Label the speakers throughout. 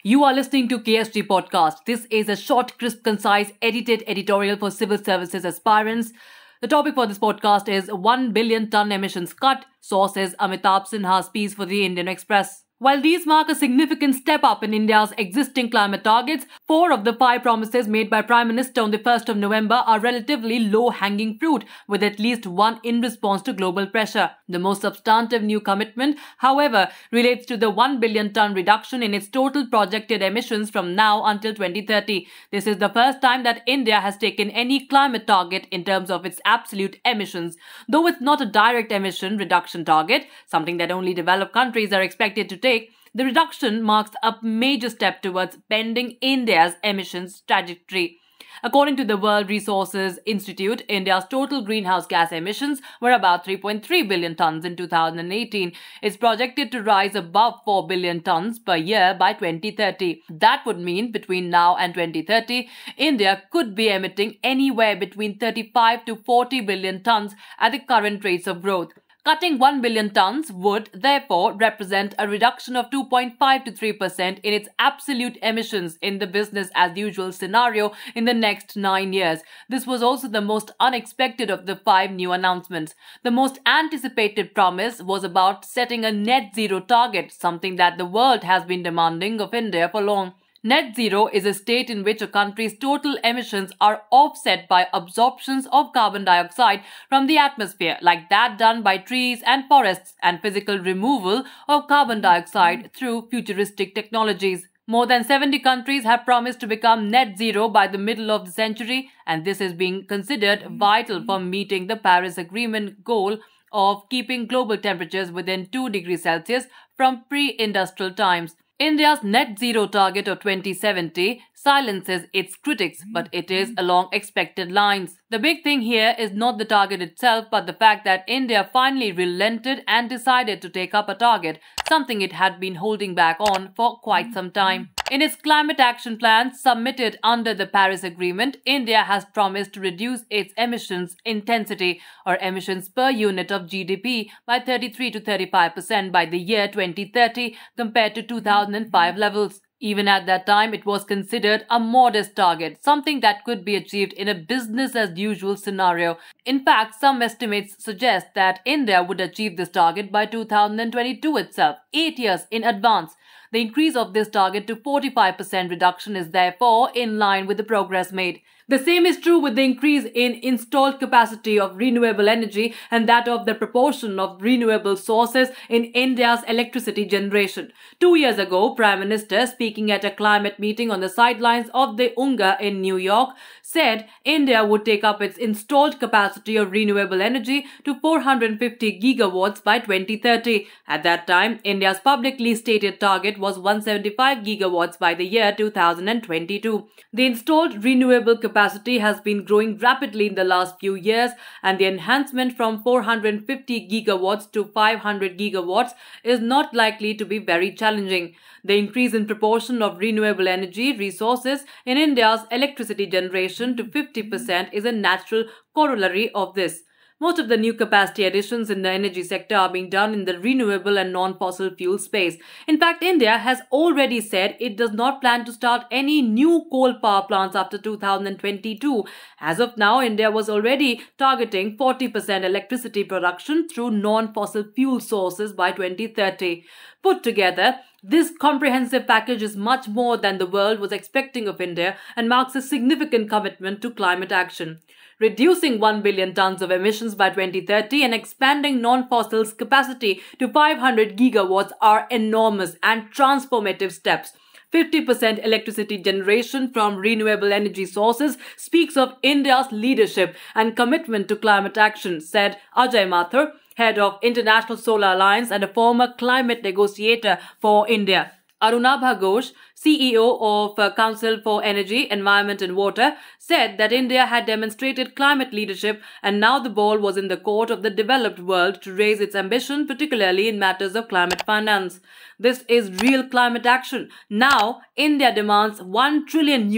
Speaker 1: You are listening to KSG Podcast. This is a short, crisp, concise, edited editorial for civil services aspirants. The topic for this podcast is 1 billion ton emissions cut, source is Amitabh Sinha's piece for the Indian Express. While these mark a significant step up in India's existing climate targets, 4 of the 5 promises made by Prime Minister on the 1st of November are relatively low-hanging fruit, with at least one in response to global pressure. The most substantive new commitment, however, relates to the 1 billion ton reduction in its total projected emissions from now until 2030. This is the first time that India has taken any climate target in terms of its absolute emissions. Though it's not a direct emission reduction target, something that only developed countries are expected to take, the reduction marks a major step towards bending India's emissions trajectory. According to the World Resources Institute, India's total greenhouse gas emissions were about 3.3 billion tons in 2018. It's projected to rise above 4 billion tons per year by 2030. That would mean between now and 2030, India could be emitting anywhere between 35 to 40 billion tons at the current rates of growth. Cutting 1 billion tons would, therefore, represent a reduction of 2.5 to 3% in its absolute emissions in the business-as-usual scenario in the next 9 years. This was also the most unexpected of the 5 new announcements. The most anticipated promise was about setting a net zero target, something that the world has been demanding of India for long. Net zero is a state in which a country's total emissions are offset by absorptions of carbon dioxide from the atmosphere, like that done by trees and forests, and physical removal of carbon dioxide through futuristic technologies. More than 70 countries have promised to become net zero by the middle of the century, and this is being considered vital for meeting the Paris Agreement goal of keeping global temperatures within 2 degrees Celsius from pre-industrial times. India's net zero target of 2070 silences its critics, but it is along expected lines. The big thing here is not the target itself, but the fact that India finally relented and decided to take up a target, something it had been holding back on for quite some time. In its climate action plan submitted under the Paris Agreement, India has promised to reduce its emissions intensity, or emissions per unit of GDP, by 33 to 35% by the year 2030 compared to 2005 levels. Even at that time, it was considered a modest target, something that could be achieved in a business-as-usual scenario. In fact, some estimates suggest that India would achieve this target by 2022 itself, 8 years in advance. The increase of this target to 45% reduction is therefore in line with the progress made. The same is true with the increase in installed capacity of renewable energy and that of the proportion of renewable sources in India's electricity generation. 2 years ago, Prime Minister, speaking at a climate meeting on the sidelines of the UNGA in New York, said India would take up its installed capacity of renewable energy to 450 gigawatts by 2030. At that time, India's publicly stated target was 175 gigawatts by the year 2022. The installed renewable capacity has been growing rapidly in the last few years, and the enhancement from 450 gigawatts to 500 gigawatts is not likely to be very challenging. The increase in proportion of renewable energy resources in India's electricity generation to 50% is a natural corollary of this. Most of the new capacity additions in the energy sector are being done in the renewable and non-fossil fuel space. In fact, India has already said it does not plan to start any new coal power plants after 2022. As of now, India was already targeting 40% electricity production through non-fossil fuel sources by 2030. Put together, this comprehensive package is much more than the world was expecting of India and marks a significant commitment to climate action. Reducing 1 billion tons of emissions by 2030 and expanding non-fossils capacity to 500 gigawatts are enormous and transformative steps. 50% electricity generation from renewable energy sources speaks of India's leadership and commitment to climate action, said Ajay Mathur, head of International Solar Alliance and a former climate negotiator for India. Arunabha Ghosh, CEO of Council for Energy, Environment and Water, said that India had demonstrated climate leadership and now the ball was in the court of the developed world to raise its ambition, particularly in matters of climate finance. This is real climate action. Now, India demands $1 trillion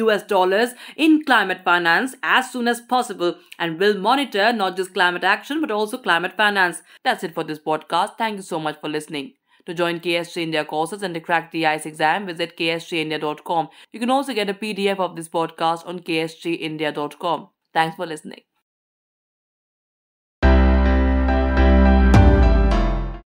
Speaker 1: in climate finance as soon as possible and will monitor not just climate action but also climate finance. That's it for this podcast. Thank you so much for listening. To join KSG India courses and to crack the ICE exam, visit ksgindia.com. You can also get a PDF of this podcast on ksgindia.com. Thanks for listening.